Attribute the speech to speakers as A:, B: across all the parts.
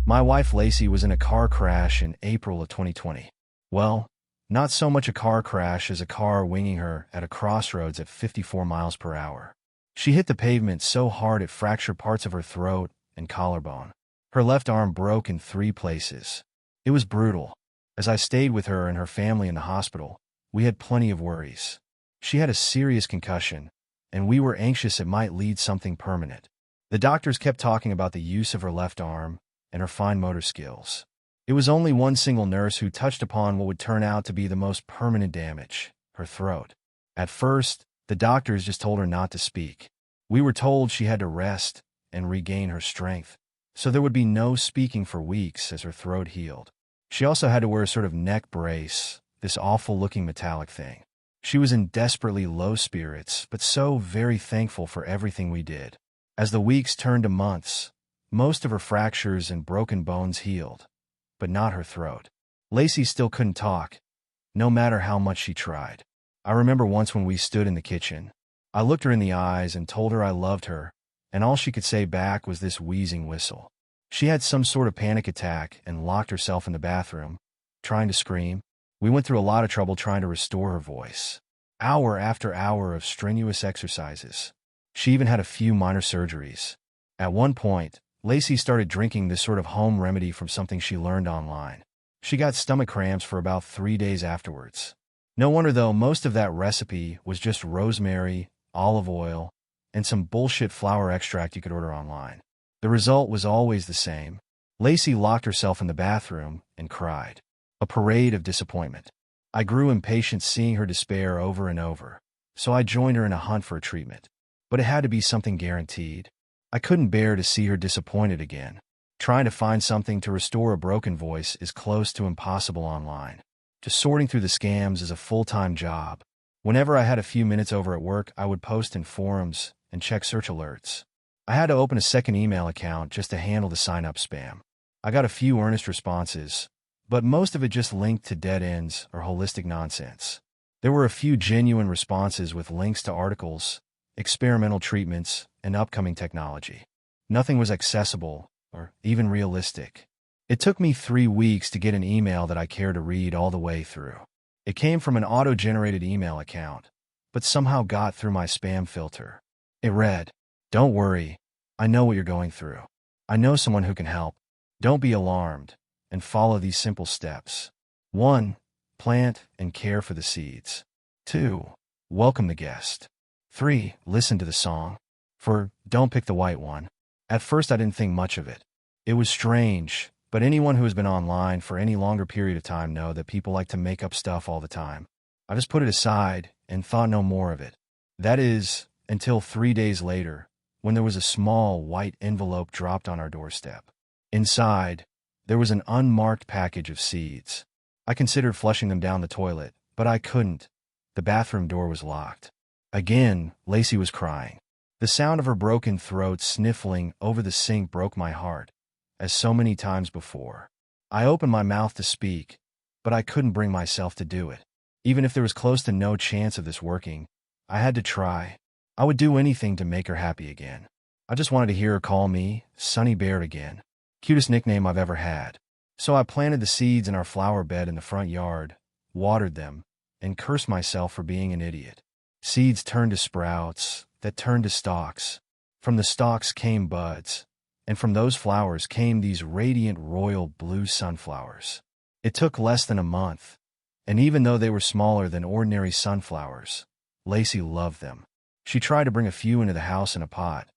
A: My wife Lacey was in a car crash in April of 2020. Well, not so much a car crash as a car winging her at a crossroads at 54 miles per hour. She hit the pavement so hard it fractured parts of her throat and collarbone. Her left arm broke in 3 places. It was brutal. As I stayed with her and her family in the hospital, we had plenty of worries. She had a serious concussion, and we were anxious it might lead something permanent. The doctors kept talking about the use of her left arm and her fine motor skills. It was only one single nurse who touched upon what would turn out to be the most permanent damage, her throat. At first, the doctors just told her not to speak. We were told she had to rest and regain her strength, so there would be no speaking for weeks as her throat healed. She also had to wear a sort of neck brace, this awful-looking metallic thing. She was in desperately low spirits, but so very thankful for everything we did. As the weeks turned to months, most of her fractures and broken bones healed, but not her throat. Lacey still couldn't talk, no matter how much she tried. I remember once when we stood in the kitchen, I looked her in the eyes and told her I loved her, and all she could say back was this wheezing whistle. She had some sort of panic attack and locked herself in the bathroom, trying to scream. We went through a lot of trouble trying to restore her voice. Hour after hour of strenuous exercises. She even had a few minor surgeries. At one point, Lacey started drinking this sort of home remedy from something she learned online. She got stomach cramps for about 3 days afterwards. No wonder though, most of that recipe was just rosemary, olive oil, and some bullshit flower extract you could order online. The result was always the same. Lacey locked herself in the bathroom and cried. A parade of disappointment. I grew impatient seeing her despair over and over, so I joined her in a hunt for a treatment. But it had to be something guaranteed. I couldn't bear to see her disappointed again. Trying to find something to restore a broken voice is close to impossible online. Just sorting through the scams is a full-time job. Whenever I had a few minutes over at work, I would post in forums and check search alerts. I had to open a second email account just to handle the sign-up spam. I got a few earnest responses, but most of it just linked to dead ends or holistic nonsense. There were a few genuine responses with links to articles, experimental treatments, and upcoming technology. Nothing was accessible or even realistic. It took me 3 weeks to get an email that I cared to read all the way through. It came from an auto-generated email account, but somehow got through my spam filter. It read, "Don't worry, I know what you're going through. I know someone who can help. Don't be alarmed, and follow these simple steps. 1. Plant and care for the seeds. 2. Welcome the guest. 3. Listen to the song. For Don't Pick the White One." At first I didn't think much of it. It was strange, but anyone who has been online for any longer period of time know that people like to make up stuff all the time. I just put it aside and thought no more of it. That is, until 3 days later, when there was a small white envelope dropped on our doorstep. Inside, there was an unmarked package of seeds. I considered flushing them down the toilet, but I couldn't. The bathroom door was locked. Again, Lacey was crying. The sound of her broken throat sniffling over the sink broke my heart, as so many times before. I opened my mouth to speak, but I couldn't bring myself to do it. Even if there was close to no chance of this working, I had to try. I would do anything to make her happy again. I just wanted to hear her call me Sunny Bear again. Cutest nickname I've ever had. So I planted the seeds in our flower bed in the front yard, watered them, and cursed myself for being an idiot. Seeds turned to sprouts, that turned to stalks. From the stalks came buds, and from those flowers came these radiant royal blue sunflowers. It took less than a month, and even though they were smaller than ordinary sunflowers, Lacey loved them. She tried to bring a few into the house in a pot,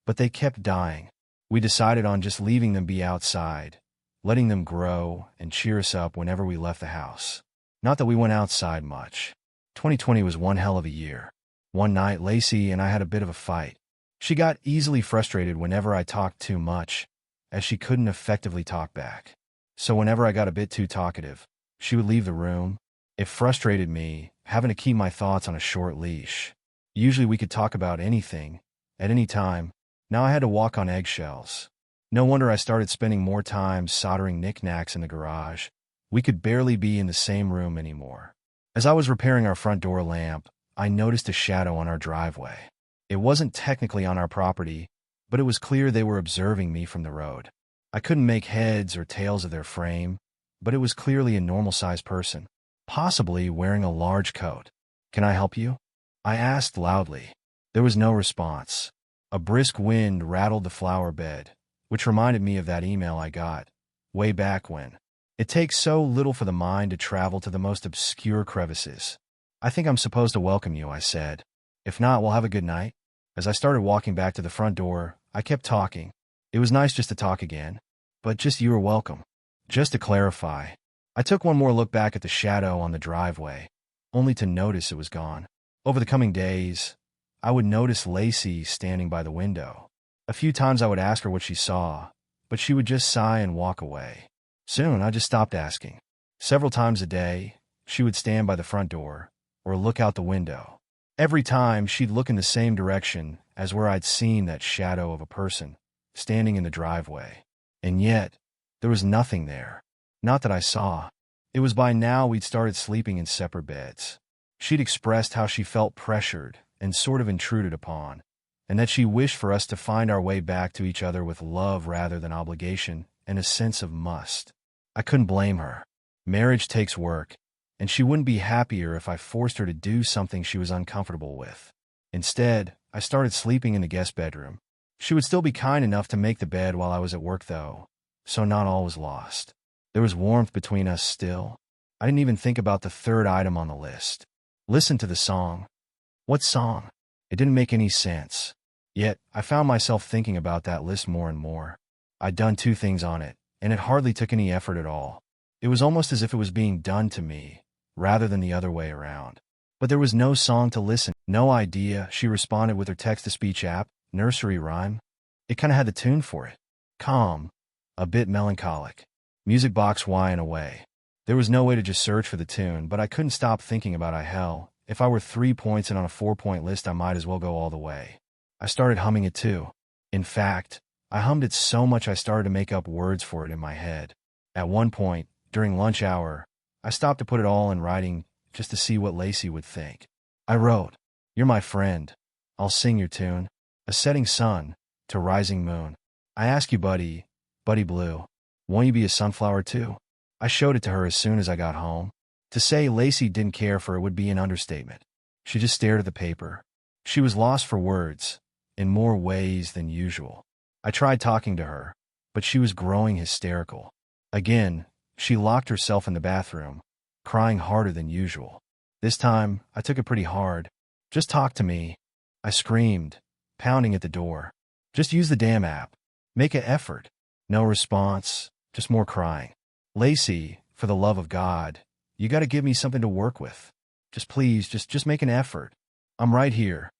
A: but they kept dying. We decided on just leaving them be outside, letting them grow and cheer us up whenever we left the house. Not that we went outside much. 2020 was one hell of a year. One night, Lacey and I had a bit of a fight. She got easily frustrated whenever I talked too much, as she couldn't effectively talk back. So whenever I got a bit too talkative, she would leave the room. It frustrated me, having to keep my thoughts on a short leash. Usually we could talk about anything, at any time. Now I had to walk on eggshells. No wonder I started spending more time soldering knickknacks in the garage. We could barely be in the same room anymore. As I was repairing our front door lamp, I noticed a shadow on our driveway. It wasn't technically on our property, but it was clear they were observing me from the road. I couldn't make heads or tails of their frame, but it was clearly a normal-sized person, possibly wearing a large coat. "Can I help you?" I asked loudly. There was no response. A brisk wind rattled the flower bed, which reminded me of that email I got way back when. It takes so little for the mind to travel to the most obscure crevices. "I think I'm supposed to welcome you," I said. "If not, we'll have a good night." As I started walking back to the front door, I kept talking. "It was nice just to talk again. But just you were welcome." Just to clarify, I took one more look back at the shadow on the driveway, only to notice it was gone. Over the coming days, I would notice Lacey standing by the window. A few times I would ask her what she saw, but she would just sigh and walk away. Soon, I just stopped asking. Several times a day, she would stand by the front door or look out the window. Every time, she'd look in the same direction as where I'd seen that shadow of a person standing in the driveway. And yet, there was nothing there. Not that I saw. It was by now we'd started sleeping in separate beds. She'd expressed how she felt pressured and sort of intruded upon, and that she wished for us to find our way back to each other with love rather than obligation and a sense of must. I couldn't blame her. Marriage takes work, and she wouldn't be happier if I forced her to do something she was uncomfortable with. Instead, I started sleeping in the guest bedroom. She would still be kind enough to make the bed while I was at work, though, so not all was lost. There was warmth between us still. I didn't even think about the third item on the list. Listen to the song. What song? It didn't make any sense. Yet, I found myself thinking about that list more and more. I'd done 2 things on it, and it hardly took any effort at all. It was almost as if it was being done to me, rather than the other way around. But there was no song to listen. "No idea," she responded with her text-to-speech app, nursery rhyme. It kinda had the tune for it. Calm, a bit melancholic. Music box whine away. There was no way to just search for the tune, but I couldn't stop thinking about hell. If I were 3 points and on a 4-point list, I might as well go all the way. I started humming it too. In fact, I hummed it so much I started to make up words for it in my head. At one point, during lunch hour, I stopped to put it all in writing just to see what Lacey would think. I wrote, "You're my friend. I'll sing your tune. A setting sun to rising moon. I ask you, buddy, buddy blue, won't you be a sunflower too?" I showed it to her as soon as I got home. To say Lacey didn't care for it would be an understatement. She just stared at the paper. She was lost for words, in more ways than usual. I tried talking to her, but she was growing hysterical. Again, she locked herself in the bathroom, crying harder than usual. This time, I took it pretty hard. "Just talk to me," I screamed, pounding at the door. "Just use the damn app. Make an effort." No response, just more crying. "Lacey, for the love of God, you gotta give me something to work with. Just please, just make an effort. I'm right here.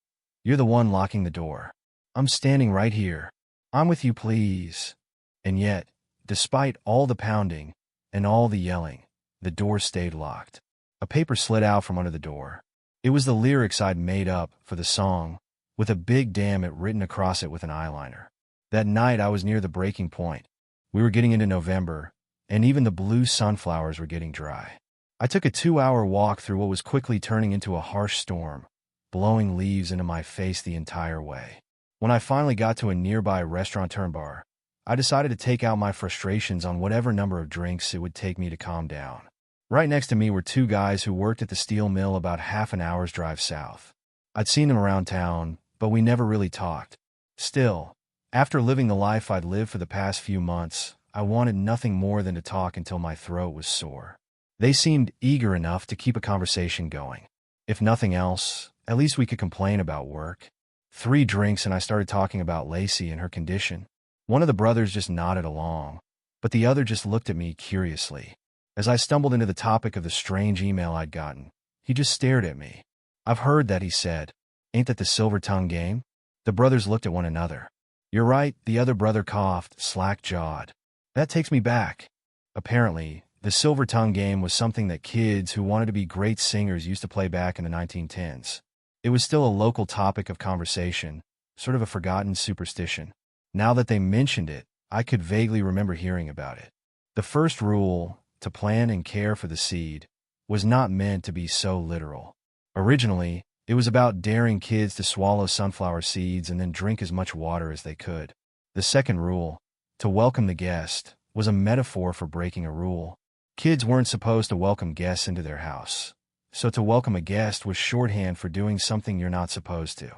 A: You're the one locking the door. I'm standing right here. I'm with you, please." And yet, despite all the pounding and all the yelling, the door stayed locked. A paper slid out from under the door. It was the lyrics I'd made up for the song, with a big "damn it" written across it with an eyeliner. That night I was near the breaking point. We were getting into November, and even the blue sunflowers were getting dry. I took a 2-hour walk through what was quickly turning into a harsh storm, blowing leaves into my face the entire way. When I finally got to a nearby restaurant-turned-bar, I decided to take out my frustrations on whatever number of drinks it would take me to calm down. Right next to me were 2 guys who worked at the steel mill about half an hour's drive south. I'd seen them around town, but we never really talked. Still, after living the life I'd lived for the past few months, I wanted nothing more than to talk until my throat was sore. They seemed eager enough to keep a conversation going. If nothing else, at least we could complain about work. 3 drinks and I started talking about Lacey and her condition. One of the brothers just nodded along, but the other just looked at me curiously. As I stumbled into the topic of the strange email I'd gotten, he just stared at me. "I've heard that," he said. "Ain't that the silver tongue game?" The brothers looked at one another. "You're right," the other brother coughed, slack-jawed. "That takes me back." Apparently, the silver tongue game was something that kids who wanted to be great singers used to play back in the 1910s. It was still a local topic of conversation, sort of a forgotten superstition. Now that they mentioned it, I could vaguely remember hearing about it. The first rule, to plan and care for the seed, was not meant to be so literal. Originally, it was about daring kids to swallow sunflower seeds and then drink as much water as they could. The second rule, to welcome the guest, was a metaphor for breaking a rule. Kids weren't supposed to welcome guests into their house, so to welcome a guest was shorthand for doing something you're not supposed to.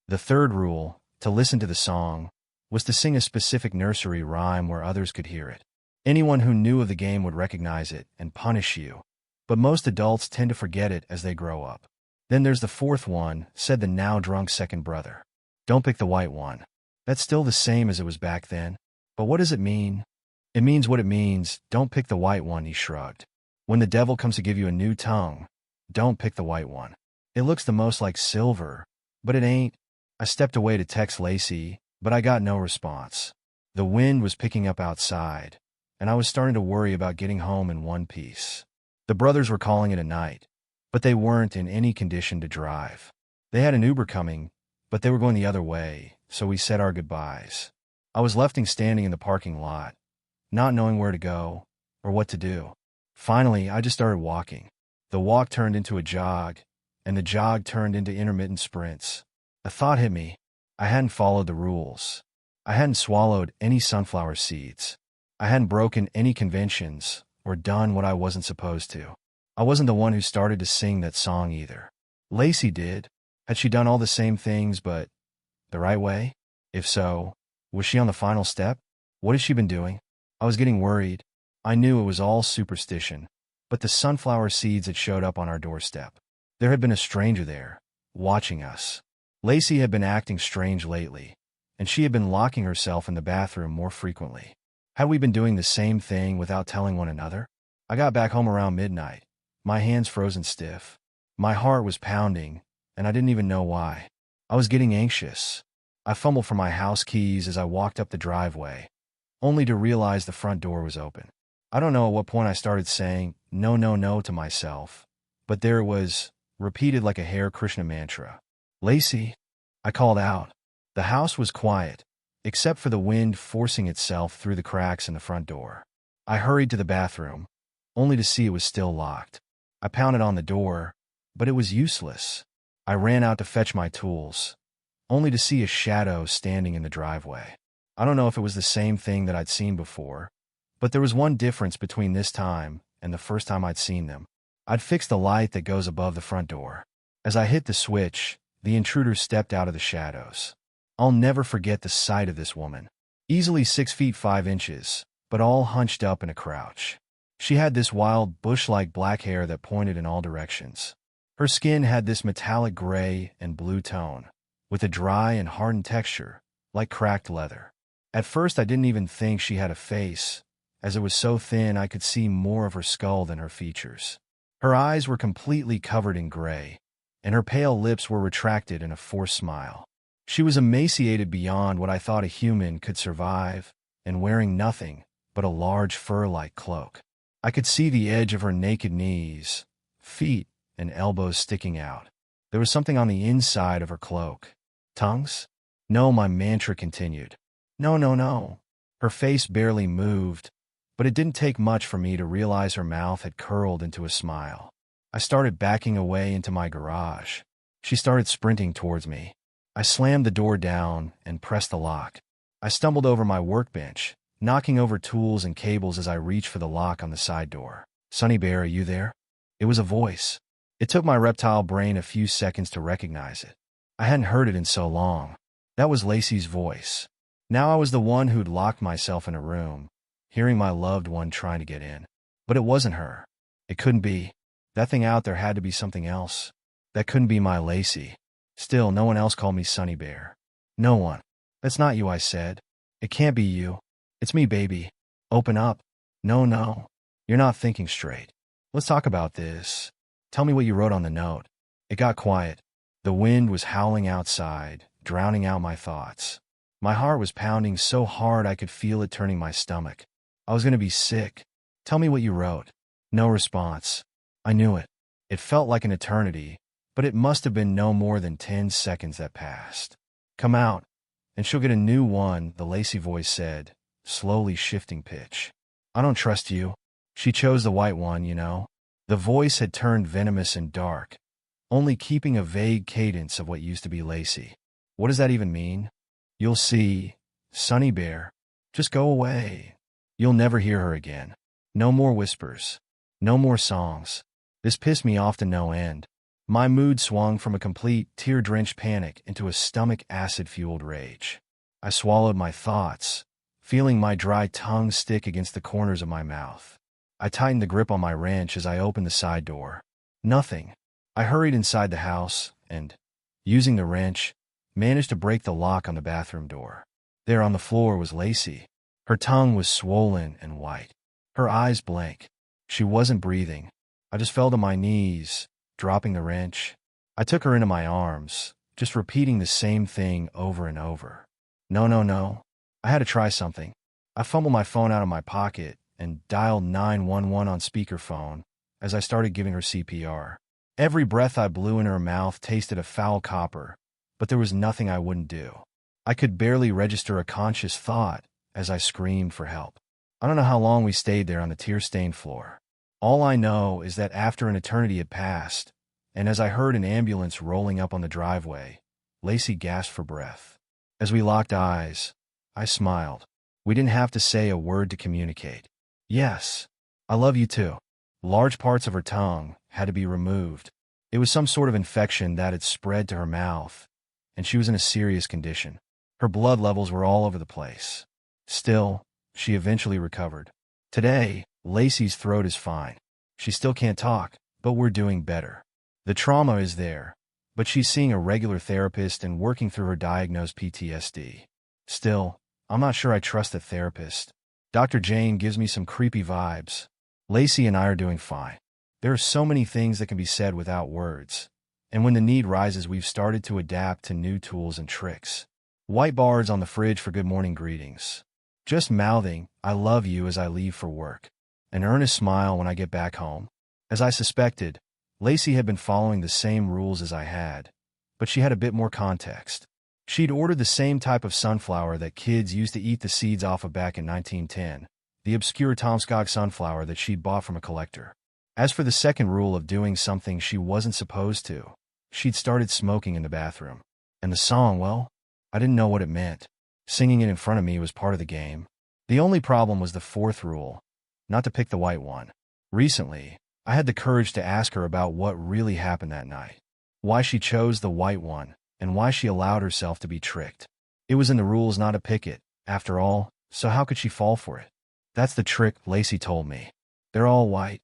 A: The third rule, to listen to the song, was to sing a specific nursery rhyme where others could hear it. Anyone who knew of the game would recognize it and punish you, but most adults tend to forget it as they grow up. Then there's the fourth one, said the now drunk second brother. Don't pick the white one. That's still the same as it was back then. But what does it mean? It means what it means. Don't pick the white one, he shrugged. When the devil comes to give you a new tongue, don't pick the white one. It looks the most like silver, but it ain't. I stepped away to text Lacey, but I got no response. The wind was picking up outside, and I was starting to worry about getting home in one piece. The brothers were calling it a night, but they weren't in any condition to drive. They had an Uber coming, but they were going the other way, so we said our goodbyes. I was left standing in the parking lot, not knowing where to go or what to do. Finally, I just started walking. The walk turned into a jog, and the jog turned into intermittent sprints. A thought hit me. I hadn't followed the rules. I hadn't swallowed any sunflower seeds. I hadn't broken any conventions or done what I wasn't supposed to. I wasn't the one who started to sing that song either. Lacey did. Had she done all the same things but the right way? If so, was she on the final step? What had she been doing? I was getting worried. I knew it was all superstition, but the sunflower seeds had showed up on our doorstep. There had been a stranger there, watching us. Lacey had been acting strange lately, and she had been locking herself in the bathroom more frequently. Had we been doing the same thing without telling one another? I got back home around midnight, my hands frozen stiff. My heart was pounding, and I didn't even know why. I was getting anxious. I fumbled for my house keys as I walked up the driveway, only to realize the front door was open. I don't know at what point I started saying, no, no, no to myself, but there it was, repeated like a Hare Krishna mantra. Lacey, I called out. The house was quiet, except for the wind forcing itself through the cracks in the front door. I hurried to the bathroom, only to see it was still locked. I pounded on the door, but it was useless. I ran out to fetch my tools, only to see a shadow standing in the driveway. I don't know if it was the same thing that I'd seen before, but there was one difference between this time and the first time I'd seen them. I'd fixed the light that goes above the front door. As I hit the switch, the intruder stepped out of the shadows. I'll never forget the sight of this woman. Easily 6 feet 5 inches, but all hunched up in a crouch. She had this wild, bush-like black hair that pointed in all directions. Her skin had this metallic gray and blue tone, with a dry and hardened texture, like cracked leather. At first I didn't even think she had a face, as it was so thin I could see more of her skull than her features. Her eyes were completely covered in gray, and her pale lips were retracted in a forced smile. She was emaciated beyond what I thought a human could survive, and wearing nothing but a large fur-like cloak. I could see the edge of her naked knees, feet, and elbows sticking out. There was something on the inside of her cloak. Tongues? No, my mantra continued. No, no, no. Her face barely moved, but it didn't take much for me to realize her mouth had curled into a smile. I started backing away into my garage. She started sprinting towards me. I slammed the door down and pressed the lock. I stumbled over my workbench, knocking over tools and cables as I reached for the lock on the side door. Sunny Bear, are you there? It was a voice. It took my reptile brain a few seconds to recognize it. I hadn't heard it in so long. That was Lacey's voice. Now I was the one who'd locked myself in a room, hearing my loved one trying to get in. But it wasn't her. It couldn't be. That thing out there had to be something else. That couldn't be my Lacey. Still, no one else called me Sunny Bear. No one. That's not you, I said. It can't be you. It's me, baby. Open up. No, no. You're not thinking straight. Let's talk about this. Tell me what you wrote on the note. It got quiet. The wind was howling outside, drowning out my thoughts. My heart was pounding so hard I could feel it turning my stomach. I was going to be sick. Tell me what you wrote. No response. I knew it. It felt like an eternity, but it must have been no more than 10 seconds that passed. Come out, and she'll get a new one, the Lacey voice said, slowly shifting pitch. I don't trust you. She chose the white one, you know. The voice had turned venomous and dark, only keeping a vague cadence of what used to be Lacey. What does that even mean? You'll see, Sunny Bear. Just go away. You'll never hear her again. No more whispers. No more songs. This pissed me off to no end. My mood swung from a complete, tear-drenched panic into a stomach-acid-fueled rage. I swallowed my thoughts, feeling my dry tongue stick against the corners of my mouth. I tightened the grip on my wrench as I opened the side door. Nothing. I hurried inside the house and, using the wrench, managed to break the lock on the bathroom door. There on the floor was Lacey. Her tongue was swollen and white. Her eyes blank. She wasn't breathing. I just fell to my knees, dropping the wrench. I took her into my arms, just repeating the same thing over and over. No, no, no. I had to try something. I fumbled my phone out of my pocket and dialed 911 on speakerphone as I started giving her CPR. Every breath I blew in her mouth tasted of foul copper, but there was nothing I wouldn't do. I could barely register a conscious thought as I screamed for help. I don't know how long we stayed there on the tear-stained floor. All I know is that after an eternity had passed, and as I heard an ambulance rolling up on the driveway, Lacey gasped for breath. As we locked eyes, I smiled. We didn't have to say a word to communicate. Yes, I love you too. Large parts of her tongue had to be removed. It was some sort of infection that had spread to her mouth, and she was in a serious condition. Her blood levels were all over the place. Still, she eventually recovered. Today, Lacey's throat is fine. She still can't talk, but we're doing better. The trauma is there, but she's seeing a regular therapist and working through her diagnosed PTSD. Still, I'm not sure I trust the therapist. Dr. Jane gives me some creepy vibes. Lacey and I are doing fine. There are so many things that can be said without words, and when the need rises, we've started to adapt to new tools and tricks. White bars on the fridge for good morning greetings. Just mouthing, I love you as I leave for work. An earnest smile when I get back home. As I suspected, Lacey had been following the same rules as I had, but she had a bit more context. She'd ordered the same type of sunflower that kids used to eat the seeds off of back in 1910, the obscure Tomskog sunflower that she'd bought from a collector. As for the second rule of doing something she wasn't supposed to, she'd started smoking in the bathroom. And the song, well, I didn't know what it meant. Singing it in front of me was part of the game. The only problem was the fourth rule, not to pick the white one. Recently, I had the courage to ask her about what really happened that night, why she chose the white one, and why she allowed herself to be tricked. It was in the rules not to pick it, after all, so how could she fall for it? That's the trick, Lacey told me. They're all white.